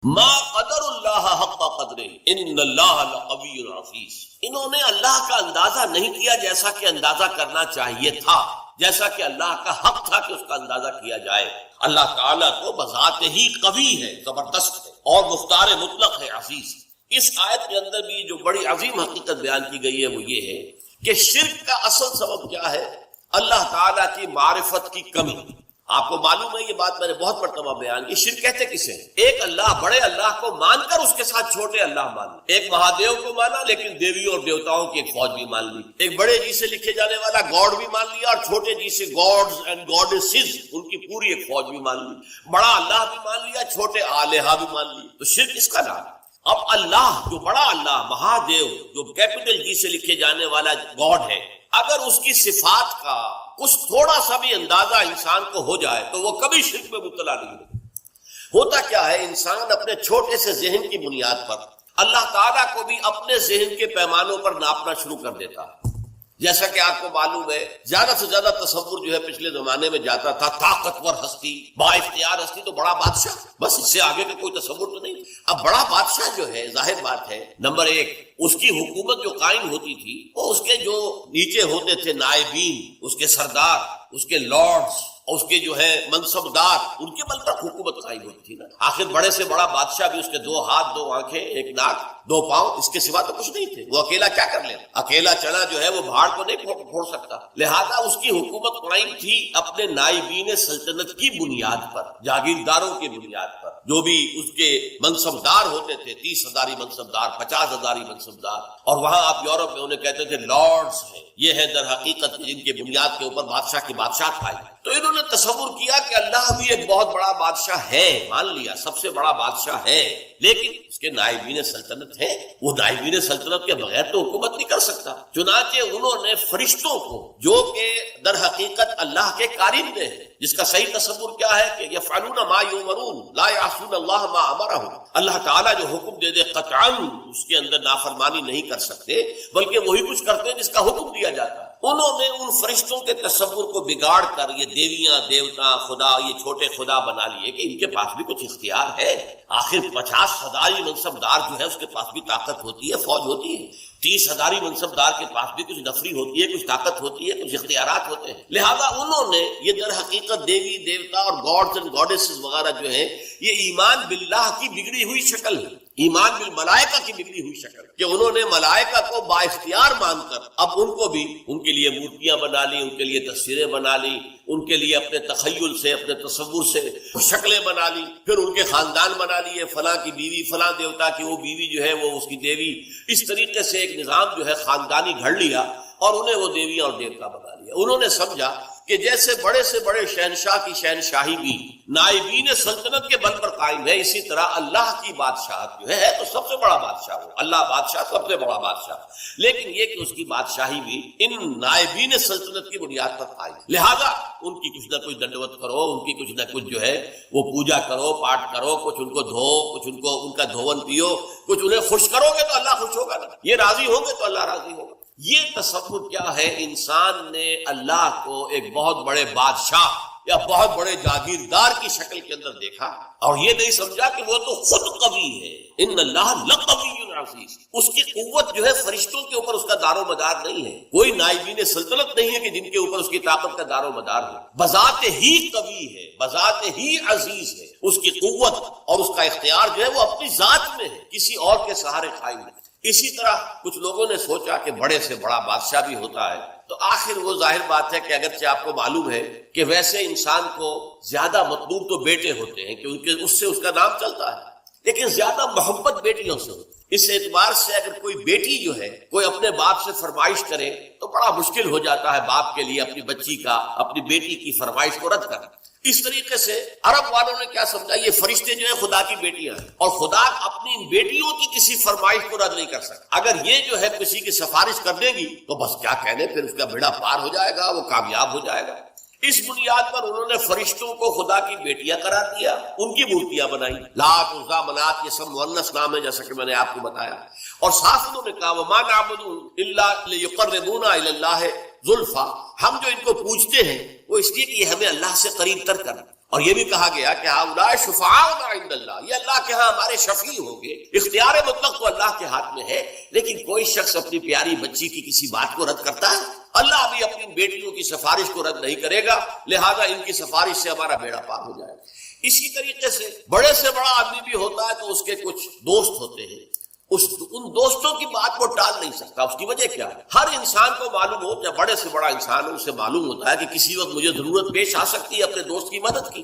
ما قدر اللہ حق قدرہ ان اللہ لقوی عزیز. انہوں نے اللہ کا اندازہ نہیں کیا جیسا کہ اندازہ کرنا چاہیے تھا، جیسا کہ اللہ کا حق تھا کہ اس کا اندازہ کیا جائے. اللہ تعالیٰ کو بذات ہی قوی ہے، زبردست ہے اور مختار مطلق ہے، عزیز. اس آیت کے اندر بھی جو بڑی عظیم حقیقت بیان کی گئی ہے وہ یہ ہے کہ شرک کا اصل سبب کیا ہے؟ اللہ تعالیٰ کی معرفت کی کمی. آپ کو معلوم ہے یہ بات میں نے بہت مرتبہ بیان کی، شرک کہتے کسے ہیں؟ ایک اللہ، بڑے اللہ کو مان کر اس کے ساتھ چھوٹے اللہ مان لی. ایک مہادیو کو مانا لیکن دیویوں اور دیوتاؤں کی ایک فوج بھی مان لی. ایک بڑے جی سے لکھے جانے والا گاڈ بھی مان لیا اور چھوٹے جی سے گاڈز اینڈ گاڈیسز ان کی پوری ایک فوج بھی مان لی. بڑا اللہ بھی مان لیا، چھوٹے آلہہ بھی مان لی. تو شرک اس کا نام ہے. اب اللہ جو بڑا اللہ مہادیو جو کیپٹل جی سے لکھے جانے والا گاڈ ہے، اگر اس کی صفات کا کچھ تھوڑا سا بھی اندازہ انسان کو ہو جائے تو وہ کبھی شرک میں مبتلا نہیں ہوتا. کیا ہے، انسان اپنے چھوٹے سے ذہن کی بنیاد پر اللہ تعالیٰ کو بھی اپنے ذہن کے پیمانوں پر ناپنا شروع کر دیتا ہے. جیسا کہ آپ کو معلوم ہے زیادہ سے زیادہ تصور جو ہے پچھلے زمانے میں جاتا تھا طاقتور ہستی، با اختیار ہستی، تو بڑا بادشاہ، بس اس سے آگے کا کوئی تصور تو نہیں. اب بڑا بادشاہ جو ہے ظاہر بات ہے نمبر ایک اس کی حکومت جو قائم ہوتی تھی وہ اس کے جو نیچے ہوتے تھے نائبین، اس کے سردار، اس کے لارڈز، اس کے جو ہے منصبدار، ان کے بل پر حکومت قائم ہوتی تھی نا. آخر بڑے سے بڑا بادشاہ بھی اس کے 2 ہاتھ 2 آنکھیں 1 ناک 2 پاؤں، اس کے سوا تو کچھ نہیں تھے. وہ اکیلا کیا کر لیتا؟ اکیلا چنا جو ہے وہ بھاڑ کو نہیں پھوڑ سکتا. لہذا اس کی حکومت قائم تھی اپنے نائبین سلطنت کی بنیاد پر، جاگیرداروں کی بنیاد پر. جو بھی اس کے منصبدار ہوتے تھے، 30,000 منصبدار، 50,000 منصبدار، اور وہاں آپ یورپ میں انہیں کہتے تھے لارڈز ہیں. یہ ہے در حقیقت جن کے بنیاد کے اوپر بادشاہ کی بادشاہت آئی. تو انہوں نے تصور کیا کہ اللہ بھی ایک بہت بڑا بادشاہ ہے، مان لیا سب سے بڑا بادشاہ ہے، لیکن اس کے نائبین سلطنت ہے. وہ نائبین سلطنت کے بغیر تو حکومت نہیں کر سکتا. چنانچہ انہوں نے فرشتوں کو، جو کہ در حقیقت اللہ کے کارندے ہیں، جس کا صحیح تصور کیا ہے کہ یفعلون ما یؤمرون لا یعصون اللہ ما امرهم، اللہ تعالیٰ جو حکم دے دے قطعا اس کے اندر نافرمانی نہیں کر سکتے، بلکہ وہی کچھ کرتے ہیں جس کا حکم دیا جاتا ہے. انہوں نے ان فرشتوں کے تصور کو بگاڑ کر یہ دیویاں، دیوتا، خدا، یہ چھوٹے خدا بنا لیے کہ ان کے پاس بھی کچھ اختیار ہے. آخر 50,000 منصبدار جو ہے اس کے پاس بھی طاقت ہوتی ہے، فوج ہوتی ہے. 30,000 منصبدار کے پاس بھی کچھ نفری ہوتی ہے، کچھ طاقت ہوتی ہے، کچھ اختیارات ہوتے ہیں. لہذا انہوں نے یہ در حقیقت دیوی، دیوتا اور گاڈز اینڈ گاڈیسز وغیرہ جو ہیں، یہ ایمان باللہ کی بگڑی ہوئی شکل ہے، ایمان بالملائکہ کی بگڑی ہوئی شکل، کہ انہوں نے ملائکہ کو با اختیار مان کر اب ان کو بھی ان کے لیے مورتیاں بنا لی، ان کے لیے تصویریں بنا لی، ان کے لیے اپنے تخیل سے، اپنے تصور سے شکلیں بنا لی. پھر ان کے خاندان بنا لیے، فلاں کی بیوی فلاں دیوتا کی وہ بیوی جو ہے وہ اس کی دیوی. اس طریقے سے ایک نظام جو ہے خاندانی گھڑ لیا اور انہیں وہ دیویاں اور دیوتا بنا لیا. انہوں نے سمجھا کہ جیسے بڑے سے بڑے شہنشاہ کی شہنشاہی بھی نائبین سلطنت کے بل پر قائم ہے، اسی طرح اللہ کی بادشاہت جو ہے تو سب سے بڑا بادشاہ ہو، اللہ بادشاہ سب سے بڑا بادشاہ، لیکن یہ کہ اس کی بادشاہی بھی ان نائبین سلطنت کی بنیاد پر قائم. لہذا ان کی کچھ نہ کچھ دنڈوت کرو، ان کی کچھ نہ کچھ جو ہے وہ پوجا کرو، پاٹ کرو، کچھ ان کو دھو، کچھ ان کو ان کا دھون پیو، کچھ انہیں خوش کرو گے تو اللہ خوش ہوگا نا، یہ راضی ہوں گے تو اللہ راضی ہوگا. یہ تصور کیا ہے، انسان نے اللہ کو ایک بہت بڑے بادشاہ یا بہت بڑے جاگیردار کی شکل کے اندر دیکھا اور یہ نہیں سمجھا کہ وہ تو خود قوی ہے. ان اللہ لقوی عزیز، اس کی قوت جو ہے فرشتوں کے اوپر اس کا دار و مدار نہیں ہے. کوئی نائبین سلطنت نہیں ہے کہ جن کے اوپر اس کی طاقت کا دار و مدار ہو. بذات ہی قوی ہے، بذات ہی عزیز ہے. اس کی قوت اور اس کا اختیار جو ہے وہ اپنی ذات میں ہے، کسی اور کے سہارے قائم نہیں. اسی طرح کچھ لوگوں نے سوچا کہ بڑے سے بڑا بادشاہ بھی ہوتا ہے، تو آخر وہ ظاہر بات ہے کہ اگرچہ آپ کو معلوم ہے کہ ویسے انسان کو زیادہ مطلوب تو بیٹے ہوتے ہیں کیونکہ اس سے اس کا نام چلتا ہے، لیکن زیادہ محبت بیٹیوں سے ہوتی ہے. اس اعتبار سے اگر کوئی بیٹی جو ہے کوئی اپنے باپ سے فرمائش کرے تو بڑا مشکل ہو جاتا ہے باپ کے لیے اپنی بچی کا، اپنی بیٹی کی فرمائش کو رد کرنا. اس طریقے سے عرب والوں نے کیا سمجھا، یہ فرشتے جو ہیں خدا کی بیٹیاں ہیں اور خدا اپنی ان بیٹیوں کی کسی فرمائش کو رد نہیں کر سکتا. اگر یہ جو ہے کسی کی سفارش کر دے گی تو بس کیا کہنے، پھر اس کا بیڑا پار ہو جائے گا، وہ کامیاب ہو جائے گا. اس بنیاد پر انہوں نے فرشتوں کو خدا کی بیٹیاں قرار دیا، ان کی مورتیاں بنائی. لات، عزیٰ، منات، یہ سب مؤنث نام ہے جیسا کہ میں نے آپ کو بتایا. اور ساتھ انہوں نے کہا وَمَا نَعْبُدُ إِلَّا لِيُقَرِّبُونَا إِلَى اللَّهِ زُلْفَىٰ، ہم جو ان کو پوجتے ہیں وہ اس لیے کہ یہ ہمیں اللہ سے قریب تر کرنا. اور یہ بھی کہا گیا کہ ہؤلاء شفعاؤنا عند اللہ، یہ اللہ کے ہاں ہمارے شفیع ہوں گے۔ اختیار مطلق تو اللہ کے ہاتھ میں ہے، لیکن کوئی شخص اپنی پیاری بچی کی کسی بات کو رد کرتا ہے؟ اللہ بھی اپنی بیٹیوں کی سفارش کو رد نہیں کرے گا، لہذا ان کی سفارش سے ہمارا بیڑا پار ہو جائے گا۔ اسی طریقے سے بڑے سے بڑا آدمی بھی ہوتا ہے تو اس کے کچھ دوست ہوتے ہیں، ان دوستوں کی بات کو ٹال نہیں سکتا۔ اس کی وجہ کیا ہے؟ ہر انسان کو معلوم ہو، جب بڑے سے بڑا انسان ہو اسے معلوم ہوتا ہے کہ کسی وقت مجھے ضرورت پیش آ سکتی ہے اپنے دوست کی مدد کی۔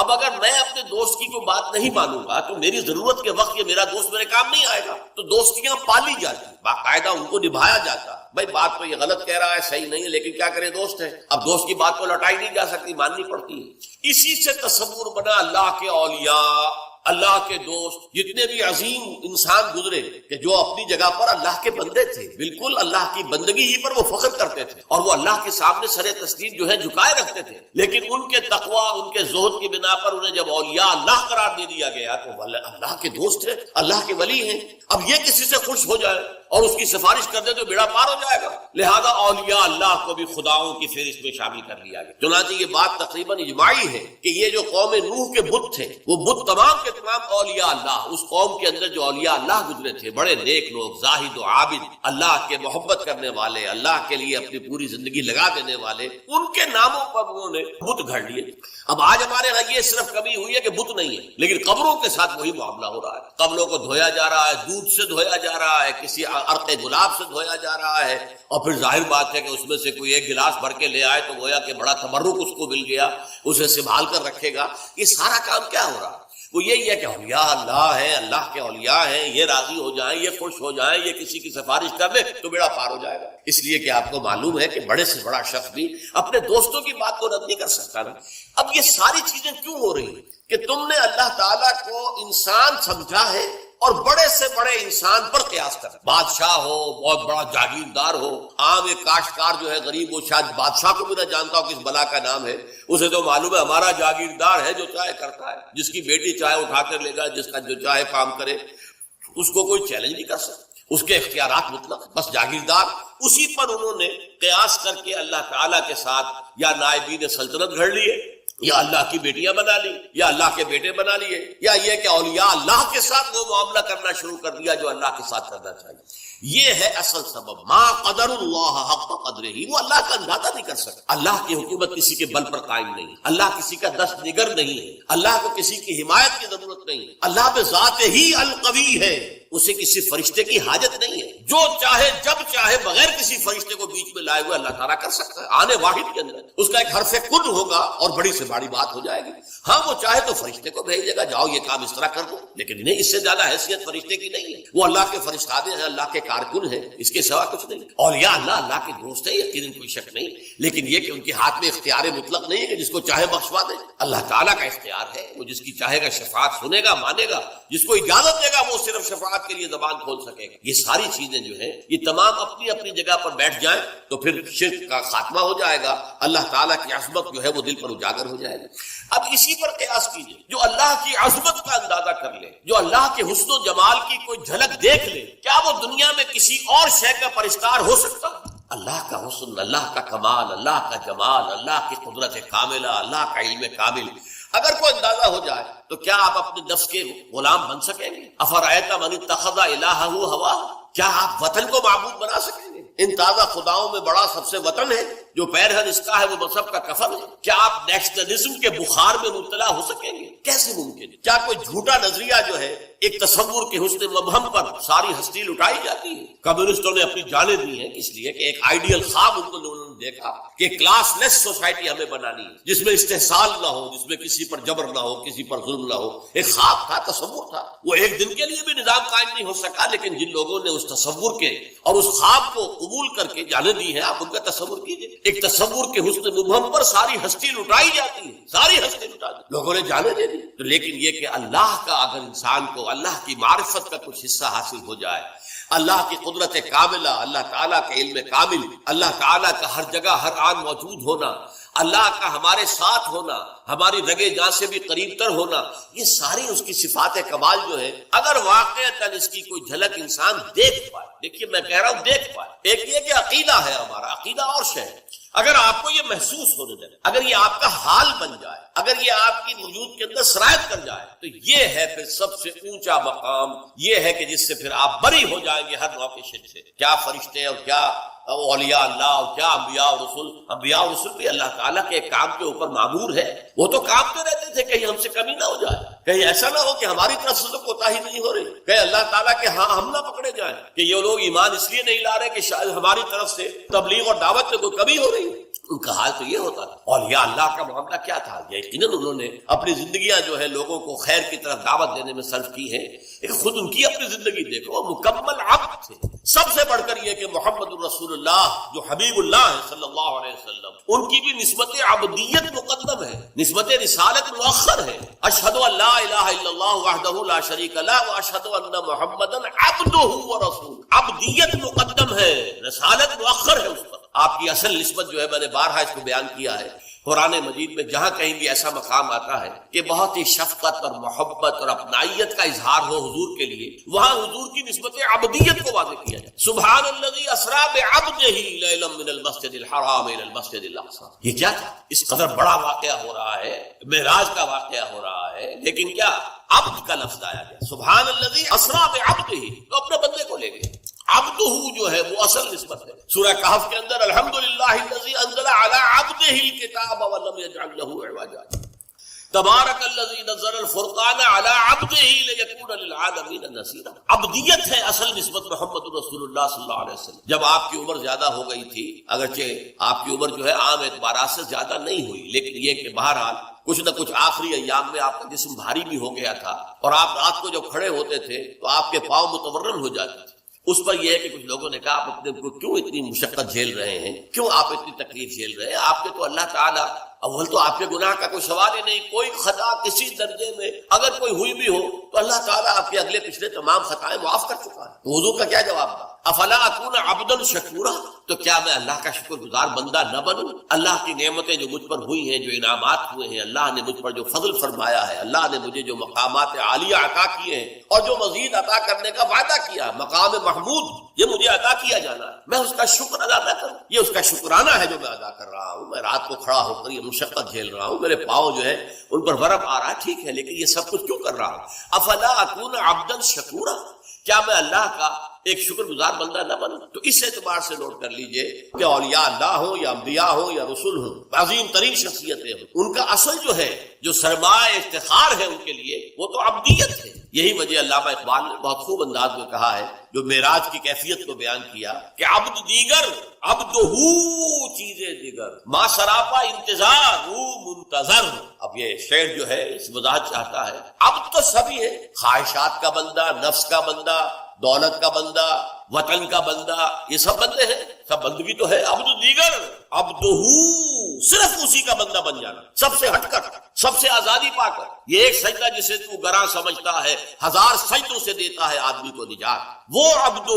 اب اگر میں اپنے دوست کی کوئی بات نہیں مانوں گا تو میری ضرورت کے وقت یہ میرا دوست میرے کام نہیں آئے گا۔ تو دوستیاں پالی جاتی، باقاعدہ ان کو نبھایا جاتا۔ بھائی بات تو یہ غلط کہہ رہا ہے، صحیح نہیں ہے، لیکن کیا کرے، دوست ہے، اب دوست کی بات کو لوٹائی نہیں جا سکتی، ماننی پڑتی ہے۔ اسی سے تصور بنا اللہ کے اولیاء، اللہ کے دوست، جتنے بھی عظیم انسان گزرے کہ جو اپنی جگہ پر اللہ کے بندے تھے، بالکل اللہ کی بندگی ہی پر وہ فخر کرتے تھے اور وہ اللہ کے سامنے سر تسلیم جو ہے جھکائے رکھتے تھے، لیکن ان کے تقوی، ان کے زہد کی بنا پر انہیں جب اولیاء اللہ قرار دے دیا گیا تو وہ اللہ کے دوست ہیں، اللہ کے ولی ہیں۔ اب یہ کسی سے خوش ہو جائے اور اس کی سفارش کر دے تو بیڑا پار ہو جائے گا، لہذا اولیاء اللہ کو بھی خداؤں کی فہرست میں شامل کر لیا گیا۔ چنانچہ یہ بات تقریباً اجماعی ہے کہ یہ جو قوم نوح کے بت تھے، وہ بت تمام کے تمام اولیاء اللہ، اس قوم کے اندر جو اولیاء اللہ گزرے تھے، بڑے نیک لوگ، زاہد و عابد، اللہ کے محبت کرنے والے، اللہ کے لیے اپنی پوری زندگی لگا دینے والے، ان کے ناموں پر انہوں نے بت گھڑ لیے۔ اب آج ہمارے یہاں یہ صرف کمی ہوئی ہے کہ بت نہیں ہے، لیکن قبروں کے ساتھ وہی معاملہ ہو رہا ہے۔ قبروں کو دھویا جا رہا ہے، دودھ سے دھویا جا رہا ہے، کسی عرق گلاب سے دھویا جا رہا ہے، اور پھر ظاہر بات ہے کہ اس میں سے کوئی ایک گلاس بھر کے لے آئے تو گویا کہ بڑا تبرک اس کو مل گیا، اسے سنبھال کر رکھے گا۔ یہ سارا کام کیا ہو رہا ہے؟ وہ یہی ہے کہ اولیاء اللہ ہیں، اللہ کے اولیاء ہیں، یہ راضی ہو جائیں، یہ خوش ہو جائیں، یہ کسی کی سفارش کر لے تو بیڑا پار ہو جائے گا۔ اس لیے کہ آپ کو معلوم ہے کہ بڑے سے بڑا شخص بھی اپنے دوستوں کی بات کو رد نہیں کر سکتا نا۔ اب یہ ساری چیزیں کیوں ہو رہی ہیں کہ تم نے اللہ تعالیٰ کو انسان سمجھا ہے اور بڑے سے بڑے انسان پر قیاس کر، بادشاہ ہو، بہت بڑا جاگیردار ہو، عام ایک کاشتکار جو ہے غریب، وہ شاید بادشاہ کو بھی نہ جانتا ہو کس بلا کا نام ہے، اسے تو معلوم ہے ہمارا جاگیردار ہے جو چاہے کرتا ہے، جس کی بیٹی چاہے اٹھا کر لے گا، جس کا جو چاہے کام کرے، اس کو کوئی چیلنج نہیں کر سکتا، اس کے اختیارات مطلق، بس جاگیردار۔ اسی پر انہوں نے قیاس کر کے اللہ تعالیٰ کے ساتھ یا نائبین سلطنت گھڑ لیے، یا اللہ کی بیٹیاں بنا لی، یا اللہ کے بیٹے بنا لیے، یا یہ کہ اولیاء اللہ کے ساتھ وہ معاملہ کرنا شروع کر دیا جو اللہ کے ساتھ کرنا چاہیے۔ یہ ہے اصل سبب، ما قدر اللہ حق قدرہ، وہ اللہ کا اندازہ نہیں کر سکتا۔ اللہ کی حکومت کسی کے بل پر قائم نہیں، اللہ کسی کا دست نگر نہیں ہے، اللہ کو کسی کی حمایت کی ضرورت نہیں، اللہ بذات ہی القوی ہے، اسے کسی فرشتے کی حاجت نہیں ہے، جو چاہے جب چاہے بغیر کسی فرشتے کو بیچ میں لائے ہوئے اللہ تعالیٰ کر سکتا ہے، آنے واحد کے اندر اس کا ایک حرف کن ہوگا اور بڑی سے بڑی بات ہو جائے گی۔ ہاں وہ چاہے تو فرشتے کو بھیج دے گا، جاؤ یہ کام اس طرح کر دو، لیکن انہیں اس سے زیادہ حیثیت فرشتے کی نہیں ہے، وہ اللہ کے فرشتادے ہیں، اللہ کے کارکن ہیں، اس کے سوا کچھ نہیں۔ اولیاء اللہ کے دوست ہیں، یقیناً کوئی شک نہیں، لیکن یہ کہ ان کے ہاتھ میں اختیار مطلق نہیں ہے کہ جس کو چاہے بخشوا دے، اللہ تعالیٰ کا اختیار ہے، وہ جس کی چاہے گا شفاعت سنے گا، مانے گا، جس کو اجازت دے گا وہ صرف شفاعت کے لیے زبان کھول سکے گا۔ یہ ساری چیزیں جو ہیں یہ تمام اپنی اپنی جگہ پر بیٹھ جائیں تو پھر شرک کا خاتمہ ہو جائے گا، اللہ تعالیٰ کی عظمت جو ہے وہ دل پر اجاگر ہو جائے گی۔ اب اسی پر قیاس کیجئے، جو اللہ کی عظمت کا اندازہ کر لے، جو اللہ کے حسن و جمال کی کوئی جھلک دیکھ لے، کیا وہ دنیا میں کسی اور شے کا پرستار ہو سکتا؟ اللہ کا حسن، اللہ کا کمال، اللہ کا جمال، اللہ کی قدرت کاملہ، اللہ کا علم کامل اگر کوئی اندازہ ہو جائے تو کیا آپ اپنے نفس کے غلام بن سکیں گے؟ افرأیت من اتخذ الہہ ہواہ، کیا آپ وطن کو معبود بنا سکیں گے؟ ان تازہ خداؤں میں بڑا سب سے وطن ہے، جو پیرہن اس کا ہے وہ مذہب کا کفن ہے۔ کیا آپ نیشنلزم کے بخار میں مبتلا ہو سکیں گے؟ کیسے ممکن ہے؟ کیا کوئی جھوٹا نظریہ جو ہے ایک تصور کے حسن مبہم پر ساری ہستی لٹائی جاتی ہے؟ کمیونسٹوں نے اپنی جانیں دی ہیں اس لیے کہ ایک آئیڈیل خواب ان کو انہوں نے دیکھا کہ کلاس لیس سوسائٹی ہمیں بنانی ہے، جس میں استحصال نہ ہو، جس میں کسی پر جبر نہ ہو، کسی پر ظلم نہ ہو۔ ایک خواب تھا، تصور تھا، وہ ایک دن کے لیے بھی نظام قائم نہیں ہو سکا، لیکن جن لوگوں نے اس تصور کے اور اس خواب کو قبول کر کے جانیں دی ہیں، آپ ان کا تصور کیجئے، ایک تصور کے حسن مبہم پر ساری ہستی لٹائی جاتی ہے، ساری ہستی لٹا دی، لوگوں نے جانیں دے دی۔ تو لیکن یہ کہ اللہ کا اگر انسان کو اللہ کی معرفت کا کچھ حصہ حاصل ہو جائے، اللہ کی قدرت کاملہ، اللہ تعالیٰ کے علم کامل، اللہ تعالیٰ کا ہر جگہ ہر آن موجود ہونا، اللہ کا ہمارے ساتھ ہونا، ہماری رگے جان سے بھی قریب تر ہونا، یہ ساری اس کی صفات کمال جو ہے، اگر واقعتاً اس کی کوئی جھلک انسان دیکھ پائے، دیکھیے میں کہہ رہا ہوں دیکھ پائے، ایک یہ کہ عقیدہ ہے ہمارا، عقیدہ اور شے ہے، اگر آپ کو یہ محسوس ہونے لگے، اگر یہ آپ کا حال بن جائے، اگر یہ آپ کی وجود کے اندر سرایت کر جائے، تو یہ ہے پھر سب سے اونچا مقام، یہ ہے کہ جس سے پھر آپ بری ہو جائیں گے ہر نوع کے شرک سے۔ کیا فرشتے اور کیا اولیاء اللہ اور کیا انبیاء اور رسول، انبیاء اور رسول بھی اللہ تعالیٰ کے کام کے اوپر معمور ہے، وہ تو کامتے رہتے تھے کہیں ہم سے کمی نہ ہو جائے، کہیں ایسا نہ ہو کہ ہماری طرف سے تو کوتاہی نہیں ہو رہی، کہیں اللہ تعالیٰ کے ہاں ہم نہ پکڑے جائیں کہ یہ لوگ ایمان اس لیے نہیں لا رہے کہ شاید ہماری طرف سے تبلیغ اور دعوت میں کوئی کمی ہو رہی ہے۔ ان کا حال تو یہ ہوتا تھا۔ اولیاء اللہ کا معاملہ کیا تھا؟ یقیناً انہوں نے اپنی زندگیاں جو ہے لوگوں کو خیر کی طرف دعوت دینے میں صرف کی ہے، لیکن خود ان کی اپنی زندگی دیکھو، مکمل عبد تھے۔ سب سے بڑھ کر یہ کہ محمد الرسول اللہ جو حبیب اللہ ہے صلی اللہ علیہ وسلم، ان کی بھی نسبت عبدیت مقدم ہے، نسبت رسالت مؤخر ہے۔ اشہد ان لا الہ الا اللہ وحدہ لا شریک لہ واشہد ان محمدا عبدہ ورسولہ، عبدیت مقدم ہے، رسالت مؤخر ہے اس پر۔ آپ کی اصل نسبت جو ہے، میں نے بارہا اس کو بیان کیا ہے، قرآن مجید میں جہاں کہیں بھی ایسا مقام آتا ہے کہ بہت ہی شفقت اور محبت اور اپنائیت کا اظہار ہو حضور کے لیے، وہاں حضور کی نسبت عبدیت کو واضح کیا جائے۔ سبحان الذی اسریٰ بعبدہ لیلا من المسجد الحرام الی المسجد الاقصی، یہ کیا تھا؟ اس قدر بڑا واقعہ ہو رہا ہے، معراج کا واقعہ ہو رہا ہے، لیکن کیا عبد کا لفظ آیا گیا، سبحان الذی اسریٰ بعبدہ، تو اپنے بندے کو لے گئے۔ عبدہ جو ہے وہ اصل نسبت ہے۔ سورہ کہف کے اندر الحمدللہ الذی انزل علی عبدہ الکتاب ولم یجعل لہ عوجا، تبارک الذی نزل الفرقان علی عبدہ لیکون للعالمین نذیرا۔ عبدیت ہے اصل نسبت محمد رسول اللہ صلی اللہ علیہ وسلم۔ جب آپ کی عمر زیادہ ہو گئی تھی، اگرچہ آپ کی عمر جو ہے عام اعتبارات سے زیادہ نہیں ہوئی، لیکن یہ کہ بہرحال کچھ نہ کچھ آخری ایام میں آپ کا جسم بھاری بھی ہو گیا تھا، اور آپ رات کو جب کھڑے ہوتے تھے تو آپ کے پاؤں متورم ہو جاتے تھے۔ اس پر یہ ہے کہ کچھ لوگوں نے کہا آپ اپنے کو کیوں اتنی مشقت جھیل رہے ہیں، کیوں آپ اتنی تکلیف جھیل رہے ہیں؟ آپ کے تو اللہ تعالیٰ، اول تو آپ کے گناہ کا کوئی سوال ہی نہیں، کوئی خطا کسی درجے میں اگر کوئی ہوئی بھی ہو تو اللہ تعالیٰ آپ کے اگلے پچھلے تمام خطائیں معاف کر چکا ہے۔ تو حضور کا کیا جواب تھا؟ افلا اکون عبدا شکورا، تو کیا میں اللہ کا شکر گزار بندہ نہ بنوں؟ اللہ کی نعمتیں جو مجھ پر ہوئی ہیں، جو انعامات ہوئے ہیں، اللہ نے مجھ پر جو فضل فرمایا ہے، اللہ نے مجھے جو مقامات عالیہ عطا کیے ہیں اور جو مزید عطا کرنے کا وعدہ کیا، مقام محمود یہ مجھے عطا کیا جانا ہے، میں اس کا شکر ادا نہ کروں؟ یہ اس کا شکرانہ ہے جو میں ادا کر رہا ہوں۔ میں رات کو کھڑا ہو کر یہ مشقت جھیل رہا ہوں، میرے پاؤں جو ہے ان پر ورم آ رہا ہے، ٹھیک ہے، لیکن یہ سب کچھ کیوں کر رہا ہوں؟ افلا اکون عبدا شکورا، کیا میں اللہ کا ایک شکر گزار بندہ نہ بنوں؟ تو اس اعتبار سے نوٹ کر لیجئے کہ اولیاء اللہ ہوں یا انبیاء ہوں یا رسول ہوں، عظیم ترین شخصیتیں ہوں، ان کا اصل جو ہے، جو سرمایہ افتخار ہے ان کے لیے، وہ تو عبدیت ہے۔ یہی وجہ علامہ اقبال نے بہت خوب انداز میں کہا ہے، جو معراج کی کیفیت کو بیان کیا کہ عبد دیگر عبدہ چیزیں دیگر، ما سراپا انتظار رو منتظر۔ اب یہ شعر جو ہے اس وضاحت چاہتا ہے، عبد تو سبھی ہے، خواہشات کا بندہ، نفس کا بندہ، دولت کا بندہ، وطن کا بندہ، یہ سب بندے ہیں، سب بندگی تو ہے۔ عبد دیگر عبدہ، صرف اسی کا بندہ بن جانا، سب سے ہٹ کر، سب سے آزادی پا کر۔ یہ ایک سجدہ جسے تو گراں سمجھتا ہے، ہزار سجدوں سے دیتا ہے آدمی کو نجات، وہ عبدہ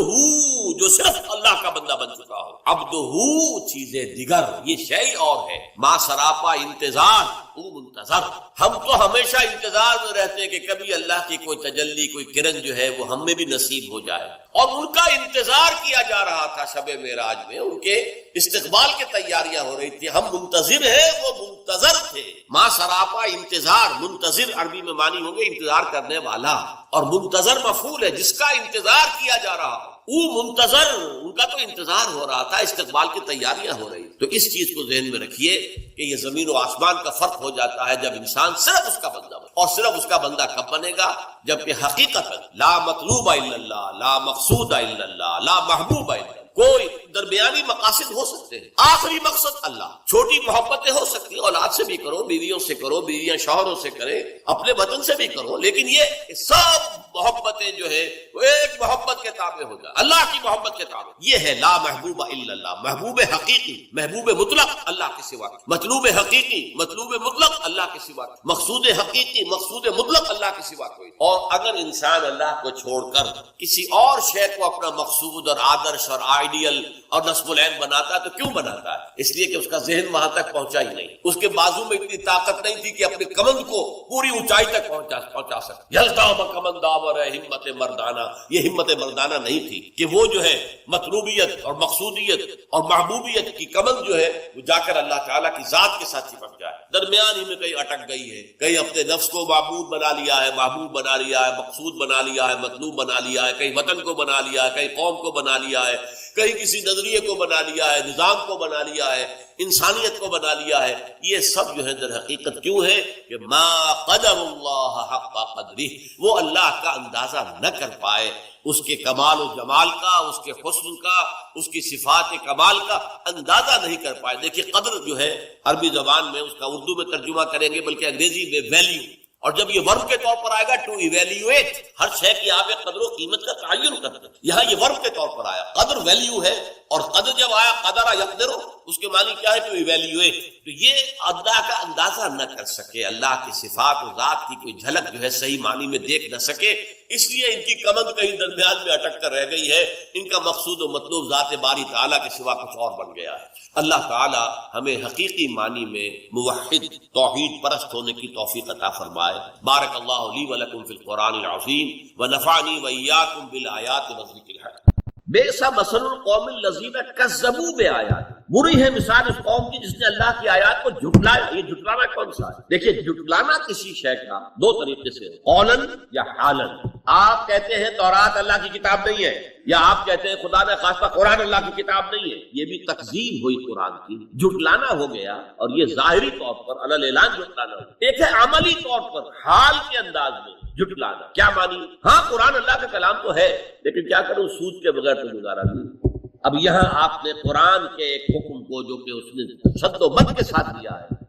جو صرف اللہ کا بندہ بن چکا ہو۔ عبدہ چیزیں دیگر، یہ شیء اور ہے، ما سراپا انتظار وہ منتظر۔ ہم تو ہمیشہ انتظار میں رہتے ہیں کہ کبھی اللہ کی کوئی تجلی، کوئی کرن جو ہے وہ ہم میں بھی نصیب ہو جائے، اور ان کا انتظار کیا جا رہا تھا شب معراج میں، ان کے استقبال کی تیاریاں ہو رہی تھی، ہم منتظر ہیں، وہ منتظر تھے۔ ما سراپا انتظار، منتظر عربی میں معنی ہوں گے انتظار کرنے والا، اور منتظر مفعول ہے جس کا انتظار کیا جا رہا ہو، وہ منتظر، ان کا تو انتظار ہو رہا تھا، استقبال کی تیاریاں ہو رہی۔ تو اس چیز کو ذہن میں رکھیے کہ یہ زمین و آسمان کا فرق ہو جاتا ہے جب انسان صرف اس کا بندہ بنے، اور صرف اس کا بندہ کب بنے گا؟ جبکہ حقیقت لا مطلوب الا اللہ، لا مقصود الا اللہ، لا محبوب الا اللہ۔ کوئی درمیانی مقاصد ہو سکتے ہیں، آخری مقصد اللہ، چھوٹی محبتیں ہو سکتی ہیں، اولاد سے بھی کرو، بیویوں سے کرو، بیویاں شوہروں سے کرے، اپنے وطن سے بھی کرو، لیکن یہ سب محبتیں جو ہے وہ ایک محبت کے تابع ہو جائے، اللہ کی محبت کے تابع. یہ ہے لا محبوب الا اللہ، محبوب حقیقی، محبوب مطلق اللہ کے سوا، مطلوب حقیقی، مطلوب مطلق اللہ کے سوا، مقصود حقیقی، مقصود مطلق اللہ کے سوا کوئی. اور اگر انسان اللہ کو چھوڑ کر کسی اور شے کو اپنا مقصود اور آدرش اور آئیڈیل اور نصب العین بناتا ہے تو کیوں بناتا ہے؟ اس لیے کہ اس کا ذہن وہاں تک پہنچا ہی نہیں، اس کے بازو میں اتنی طاقت نہیں تھی کہ اپنے کمند کو پوری اونچائی تک پہنچا سکے. یلتا بکمند داور ہے ہمت مردانہ، یہ ہمت مردانہ نہیں تھی کہ وہ جو ہے مطلوبیت اور مقصودیت اور محبوبیت کی کمند جو ہے وہ جا کر اللہ تعالیٰ کی ذات کے ساتھ چپک جائے. درمیان ہی میں کہیں اٹک گئی ہے، کہیں اپنے نفس کو معبود بنا لیا ہے، محبوب بنا لیا ہے، مقصود بنا لیا ہے، مطلوب بنا لیا ہے، کہیں وطن کو بنا لیا ہے، کہیں قوم کو بنا لیا ہے، کہیں کسی نظریے کو بنا لیا ہے، نظام کو بنا لیا ہے، انسانیت کو بنا لیا ہے. یہ سب جو ہے در حقیقت کیوں ہے کہ ما قدر اللہ حق قدرہ، وہ اللہ کا اندازہ نہ کر پائے، اس کے کمال و جمال کا، اس کے حسن کا، اس کی صفات کمال کا اندازہ نہیں کر پائے. دیکھیے قدر جو ہے عربی زبان میں اس کا اردو میں ترجمہ کریں گے بلکہ انگریزی میں ویلیو، اور جب یہ ورب کے طور پر آئے گا ٹو ایویلیویٹ، ہر شے کی آپ ایک قدر و قیمت کا تعین کرتے ہیں. یہاں یہ ورب کے طور پر آیا، قدر ویلیو ہے، اور قدر جب آیا قدر یقدر، اس کے معنی کیا ہے؟ To evaluate. تو یہ اللہ کا اندازہ نہ کر سکے، اللہ کی صفات و ذات کی کوئی جھلک جو ہے صحیح معنی میں دیکھ نہ سکے، اس لیے ان کی کمند کہیں درمیان میں اٹک کر رہ گئی ہے. ان کا مقصود و مطلوب ذات باری تعالیٰ کے سوا کچھ اور بن گیا ہے. اللہ تعالیٰ ہمیں حقیقی معنی میں موحد توحید پرست ہونے کی توفیق عطا فرمائے. بارک اللہ لی و لکم فی القرآن العظیم ونفعنی وإیاکم بالآیات والذکر الحکیم. بئس مثل القوم الذین کذبوا بآیات، بری ہے مثال اس قوم کی جس نے اللہ کی آیات کو جھٹلایا. یہ جھٹلانا کون سا ہے؟ دیکھیے جھٹلانا کسی شے کا دو طریقے سے، قولاً یا حالاً. آپ کہتے ہیں تورات اللہ کی کتاب نہیں ہے، یا آپ کہتے ہیں خدا نے خاصہ قرآن اللہ کی کتاب نہیں ہے، یہ بھی تکذیب ہوئی قرآن کی، جھٹلانا ہو گیا. اور یہ ظاہری طور پر علی الاعلان جھٹلانا ہو. ایک ہے عملی طور پر حال کے انداز میں جھٹلانا. کیا مانی؟ ہاں قرآن اللہ کا کلام تو ہے، لیکن کیا کروں سود کے بغیر تو گزارا نہیں. اب یہاں آپ نے قرآن کے ایک حکم کو جو کہ اس نے شد و مد کے ساتھ دیا ہے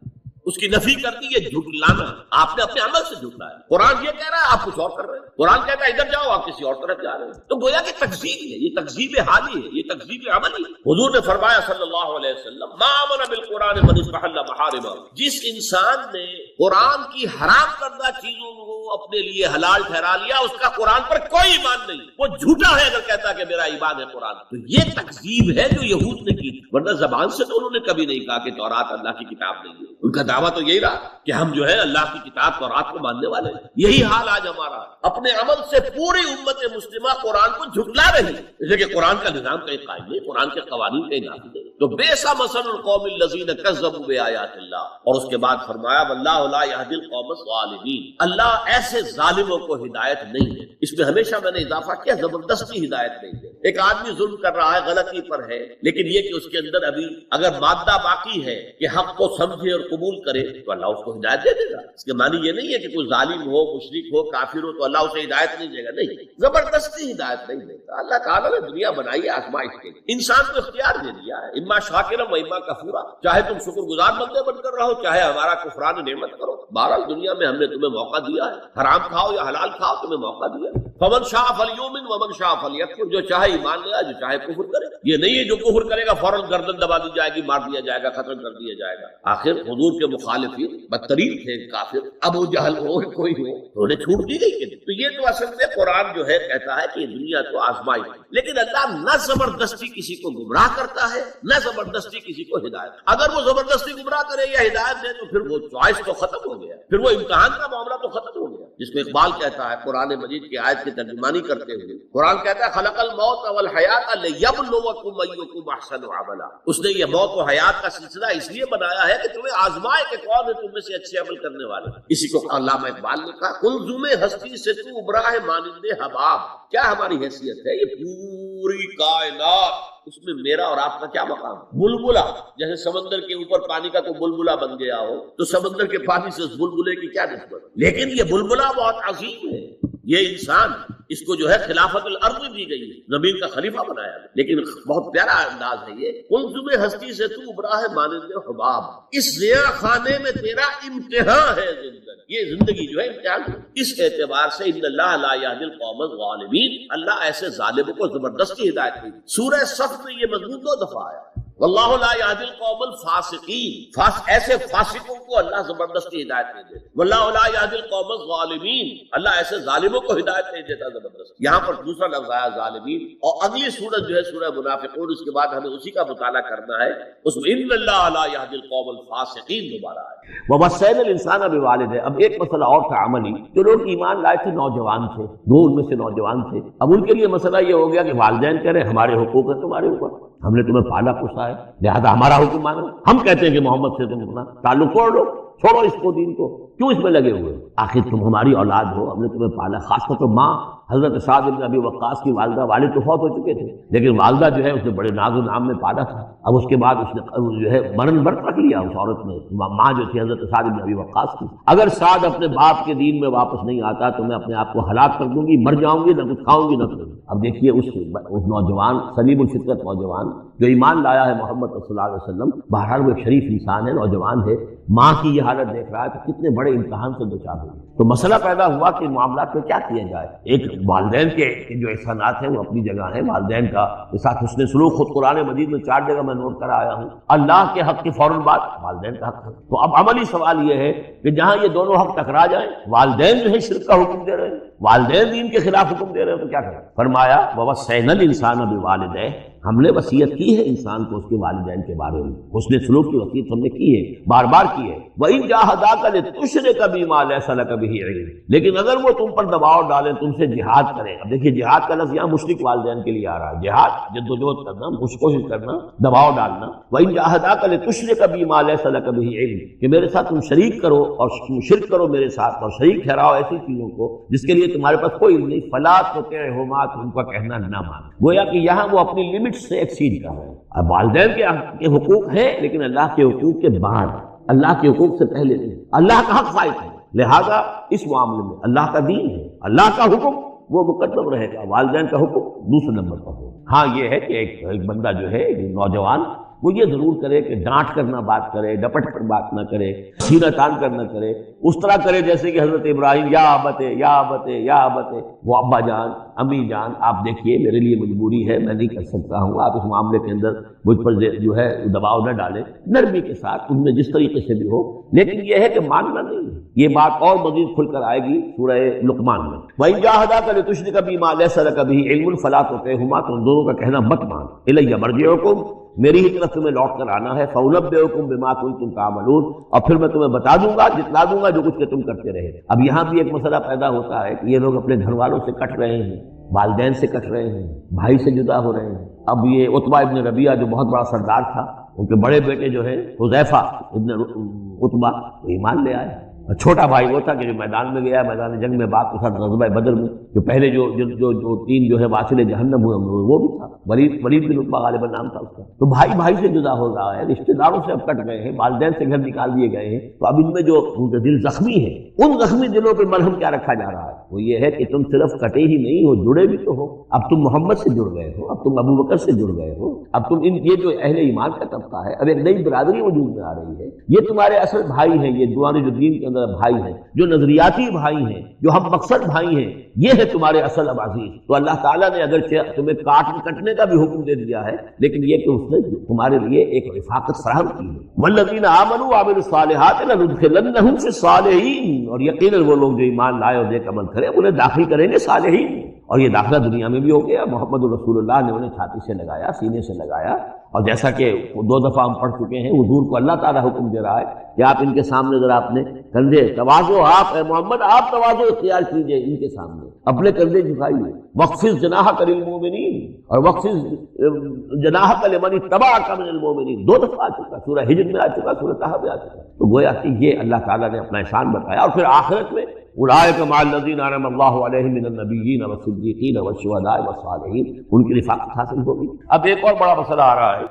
اس کی نفی کر دی. یہ جھٹلانا، آپ نے اپنے عمل سے جھٹلایا. قرآن یہ کہہ رہا ہے، آپ کچھ اور کر رہے ہیں. قرآن کہتا ہے ادھر جاؤ، آپ کسی اور طرف جا رہے ہیں. تو گویا کہ تکذیب ہے، یہ تکذیب حالی ہے، یہ تکذیب عملی ہے. حضور نے فرمایا صلی اللہ علیہ وسلم ما آمن بالقرآن من استحل محارم، جس انسان نے قرآن کی حرام کردہ چیزوں کو اپنے لیے حلال ٹھہرا لیا، اس کا قرآن پر کوئی ایمان نہیں. وہ جھوٹا ہے اگر کہتا کہ میرا ایمان ہے قرآن. تو یہ تکذیب ہے جو یہود نے کی، ورنہ زبان سے تو انہوں نے کبھی نہیں کہا کہ تورات اللہ کی کتاب نہیں ہے. ان کا دعویٰ تو یہی رہا کہ ہم جو ہے اللہ کی کتاب تورات کو ماننے والے ہیں. یہی حال آج ہمارا، اپنے عمل سے پوری امت مسلمہ قرآن کو جھٹلا رہی ہے، اس لیے کہ قرآن کا نظام کہیں قائم نہیں، قرآن کے قوانین کہیں نافذ نہیں. تو بئس مثل القوم الذین کذبوا بآیات اللہ. اور اس کے بعد فرمایا واللہ لا یہدی القوم الظالمین، اللہ ایسے ظالموں کو ہدایت نہیں ہے. اس میں ہمیشہ میں نے اضافہ کیا، زبردستی ہدایت نہیں ہے. ایک آدمی ظلم کر رہا ہے، غلطی پر ہے، لیکن یہ کہ اس کے اندر ابھی اگر مادہ باقی ہے کہ حق کو سمجھے اور قبول کرے تو اللہ اس کو ہدایت دے دے گا. اس کے معنی یہ نہیں ہے کہ کوئی ظالم ہو، مشرک ہو، کافر ہو تو اللہ اسے ہدایت نہیں دے گا. نہیں، زبردستی ہدایت نہیں دے گا. اللہ تعالیٰ نے دنیا بنائی ہے آزمائش کے لیے، انسان کو اختیار دے دیا ہے، اما شاکرا و اما کفورا. چاہے تم شکر گزار بندے بن کر رہو، چاہے ہمارا کفران نعمت کرو. بہرحال دنیا میں ہم نے تمہیں موقع دیا ہے، حرام کھاؤ یا حلال کھاؤ، تمہیں موقع دیا. فمن شاء فلیؤمن ومن شاء فلیکفر، جو چاہے ایمان لے آئے، جو چاہے کفر کرے. یہ نہیں ہے جو کفر کرے گا فوراً گردن دبا دی جائے گی، مار دیا جائے گا، ختم کر دیا جائے گا. آخر حضور کے مخالفین بدترین تھے کافر، ابو جہل ہو کوئی ہو، انہیں چھوٹ دی گئی. تو یہ تو اصل میں قرآن جو ہے کہتا ہے کہ یہ دنیا تو آزمائی ہے، لیکن اللہ نہ زبردستی کسی کو گمراہ کرتا ہے نہ زبردستی کسی کو ہدایت. اگر وہ زبردستی گمراہ کرے یا ہدایت دے تو پھر وہ چوائس تو ختم ہو گیا، پھر وہ امتحان کا معاملہ تو ختم ہو گیا. جس کو اقبال کہتا ہے قرآن مجید کی آیت کی ترجمانی کرتے ہوئے، قرآن کہتا ہے خلق الموت والحیات لیبلوکم ایکم احسن عملا. اس نے یہ موت و حیات کا سلسلہ اس لیے بنایا ہے کہ تمہیں آزمائے کہ کون ہے تم میں سے اچھے عمل کرنے والے. اسی کو علامہ اقبال نے کہا کلزم ہستی سے تو ابرا ہے مانند حباب. کیا ہماری حیثیت ہے؟ یہ پوری کائنات، اس میں میرا اور آپ کا کیا مقام؟ بلبلا، جیسے سمندر کے اوپر پانی کا کوئی بلبلا بن گیا ہو تو سمندر کے پانی سے اس بلبلے کی کیا نسبت؟ لیکن یہ بلبلا بہت عظیم ہے، یہ انسان اس کو جو ہے خلافت الارض دی گئی ہے، زمین کا خلیفہ بنایا گیا۔ لیکن بہت پیارا انداز ہے یہ، قلزم ہستی سے تو ابرا ہے مانند حباب، اس ضیاء خانے میں تیرا امتحان ہے زندگی، یہ زندگی جو ہے امتحان ہے۔ اس اعتبار سے ان اللہ لا یہدی القوم الظالمین، اللہ ایسے ظالموں کو زبردستی ہدایت دی۔ سورہ صف میں یہ مضمون 2 دفعہ آیا، واللہ لا یہدی القوم الفاسقین، ایسے فاسقوں کو اللہ زبردستی ہدایت نہیں دیتا۔ واللہ لا یہدی القوم الظالمین، اللہ ایسے ظالموں کو ہدایت نہیں دیتا زبردستی۔ یہاں پر دوسرا لفظ آیا ظالمین، اور اگلی سورت جو ہے سورہ منافقون، اس کے بعد ہمیں اسی کا مطالعہ کرنا ہے، اس میں ان اللہ لا یہدی القوم الفاسقین دوبارہ آیا۔ ووصینا الانسان بوالدیہ، اب ایک مسئلہ اور تھا عملی، جو لوگ ایمان لائے تھے نوجوان تھے، 2 ان میں سے نوجوان تھے، اب ان کے لیے مسئلہ یہ ہو گیا کہ والدین کہہ رہے ہمارے حقوق ہیں تمہارے اوپر، ہم نے تمہیں پالا پوسا ہے، لہذا ہمارا حکم مانو۔ ہم کہتے ہیں کہ محمد سے تم اپنا تعلق توڑ لو، چھوڑو اس کو، دین کو، کیوں اس میں لگے ہوئے؟ آخر تم ہماری اولاد ہو، ہم نے تمہیں پالا۔ خاص طور پر ماں حضرت سعد بن ابی وقاص کی والدہ، والد تو فوت ہو چکے تھے، لیکن والدہ جو ہے اس نے بڑے ناز و نام میں پالا تھا۔ اب اس کے بعد اس نے جو ہے مرن برت رکھ لیا اس عورت نے، ماں جو تھی حضرت سعد بن ابی وقاص کی۔ اگر سعد اپنے باپ کے دین میں واپس نہیں آتا تو میں اپنے آپ کو ہلاک کر دوں گی، مر جاؤں گی، نہ کچھ کھاؤں گی نہ پیوں گی۔ اب دیکھیے اس نوجوان سلیم الفطرت نوجوان جو ایمان لایا ہے محمد صلی اللہ علیہ وسلم، بہرحال وہ ایک شریف انسان ہے، نوجوان ہے، ماں کی یہ حالت دیکھ رہا ہے تو کتنے بڑے امتحان سے دوچار ہوئی۔ تو مسئلہ پیدا ہوا کہ معاملات میں کیا کیا جائے۔ ایک والدین کے جو احسانات ہیں وہ اپنی جگہ ہیں، والدین کا کے ساتھ حسن سلوک خود قرآن مجید میں 4 جگہ میں نوٹ کرا آیا ہوں۔ اللہ کے حق کے فوراً بعد والدین کا حق ہے۔ تو اب عملی سوال یہ ہے کہ جہاں یہ دونوں حق ٹکرا جائیں، والدین جو ہے شرک کا حکم دے رہے ہیں، والدین دین کے خلاف حکم دے رہے ہیں، تو کیا کریں؟ فرمایا وَوَصَّيْنَا الْإِنسَانَ بِوَالِدَيْهِ، ہم نے وصیت کی ہے انسان کو اس کے والدین کے بارے میں، حسن سلوک کی وصیت ہم نے کی ہے، بار بار کی ہے۔ وَإِن جَاهَدَاكَ لِتُشْرِكَ بِي مَا لَيْسَ لَكَ بِهِ عِلْمٌ، لیکن اگر وہ تم پر دباؤ ڈالیں، تم سے جہاد کریں۔ اب دیکھیے جہاد کا لفظ یہاں مشرک والدین کے لیے آ رہا ہے، جہاد جدوجہد کرنا، کوشش کرنا، دباؤ ڈالنا۔ وَإِن جَاهَدَاكَ لِتُشْرِكَ بِي مَا لَيْسَ لَكَ بِهِ عِلْمٌ، کہ میرے ساتھ تم شریک کرو اور شرک کرو میرے ساتھ، اور شریک ٹھہراؤ ایسی چیزوں کو جس کے لیے تمہارے پاس کوئی علم نہیں، فَلَا تُطِعْهُمَا، تم کا کہنا نہ مان۔ گویا کہ یہاں وہ اپنی لمٹ سے ایکسیڈ کر رہے ہیں۔ اب والدین کے حقوق ہیں لیکن اللہ کے حقوق کے بعد، اللہ کے حقوق سے پہلے نہیں، اللہ کا حق فائد ہے، لہذا اس معاملے میں اللہ کا دین ہے، اللہ کا حکم وہ مقدم رہے گا، والدین کا حکم دوسرے نمبر پر ہو۔ ہاں یہ ہے کہ ایک بندہ جو ہے نوجوان وہ یہ ضرور کرے کہ ڈانٹ کر نہ بات کرے، ڈپٹ کر بات نہ کرے، سینہ تان کر نہ کرے، اس طرح کرے جیسے کہ حضرت ابراہیم یا ابتے یا ابتے یا ابتے، وہ ابا جان امی جان آپ دیکھیے میرے لیے مجبوری ہے، میں نہیں کر سکتا ہوں، آپ اس معاملے کے اندر مجھ پر جو ہے دباؤ نہ ڈالیں، نرمی کے ساتھ ان میں جس طریقے سے بھی ہو، لیکن یہ ہے کہ ماننا نہیں ہے۔ یہ بات اور مزید کھل کر آئے گی سورہ لقمان میں، وَإِن جَاهَدَاكَ لِتُشْرِكَ بِي مَا لَيْسَ لَكَ بِهِ عِلْمٌ فَلَا تُطِعْهُمَا، تم دونوں کا کہنا مت مان، إِلَيَّ مَرْجِعُكُمْ، میری ہی طرف تمہیں لوٹ کر آنا ہے، فَأُنَبِّئُكُم بِمَا كُنتُمْ تَعْمَلُونَ، اور پھر میں تمہیں بتا دوں گا، جتلا دوں گا جو کچھ کہ تم کرتے رہے۔ اب یہاں بھی ایک مسئلہ پیدا ہوتا ہے کہ یہ لوگ اپنے گھر والوں سے کٹ رہے ہیں، والدین سے کٹ رہے ہیں، بھائی سے جدا ہو رہے ہیں۔ اب یہ عتبہ ابن ربیعہ جو بہت بڑا سردار تھا، ان کے بڑے بیٹے جو ہے حذیفہ ابن عتبہ ایمان لے آئے، اور چھوٹا بھائی وہ تھا کہ جو میدان میں گیا، میدان جنگ میں باپ کے ساتھ غزوہ بدر میں جو پہلے جو 3 جو ہے واصل جہنم ہوئے وہ بھی تھا، ولید بن عتبہ غالباً نام تھا اس کا۔ تو بھائی سے جدا ہو رہا ہے، رشتہ داروں سے اب کٹ گئے ہیں، والدین سے گھر نکال دیے گئے ہیں، تو اب ان میں جو ان کے دل زخمی ہیں، ان زخمی دلوں پہ مرہم کیا رکھا جا رہا ہے؟ وہ یہ ہے کہ تم صرف کٹے ہی نہیں ہو، جڑے بھی تو ہو۔ اب تم محمد سے جڑ گئے ہو، اب تم ابو بکر سے جڑ گئے ہو، اب تم یہ جو اہل ایمان کا طبقہ ہے، اب ایک نئی برادری وجود میں آ رہی ہے، یہ تمہارے اصل بھائی ہیں، یہ دوان جو دین کے اندر بھائی ہیں، جو نظریاتی بھائی ہیں، جو ہم مقصد بھائی ہیں، یہ ہے تمہارے اصل عزیز۔ تو اللہ تعالیٰ نے اگرچہ تمہیں کٹنے کا بھی حکم دے دیا ہے، لیکن یہ کہ اس نے تمہارے لیے ایک رفاقت فراہم کی ہے۔ والذین آمنوا وعملوا الصالحات لندخلنهم فی الصالحین، اور یقیناً وہ لوگ جو ایمان لائے اور نیک عمل کرے انہیں داخل کریں گے صالحین میں۔ اور یہ داخلہ دنیا میں بھی ہو گیا، محمد رسول اللہ نے انہیں چھاتی سے لگایا، سینے سے لگایا، اور جیسا کہ 2 دفعہ ہم پڑھ چکے ہیں، حضور کو اللہ تعالیٰ حکم دے رہا ہے کہ آپ ان کے سامنے ذرا اپنے کندھے تواضع، آپ اے محمد آپ تواضع اختیار کیجئے، ان کے سامنے اپنے کندھے جھکائیے، وَاخْفِضْ جَنَاحَكَ لِلْمُؤْمِنِينَ، اور وَاخْفِضْ جَنَاحَكَ لِمَنِ اتَّبَعَكَ مِنَ الْمُؤْمِنِينَ 2 دفعہ آ چکا، سورہ ہجر میں آ چکا، سورہ طہ میں آ چکا۔ تو گویا کہ یہ اللہ تعالیٰ نے اپنا احسان بتایا، اور پھر آخرت میں اولئک مع الذین انعم اللہ علیہم من النبیین والصدیقین والشہداء والصالحین، ان کی رفاقت حاصل ہوگی۔ اب ایک اور بڑا مسئلہ آ رہا ہے۔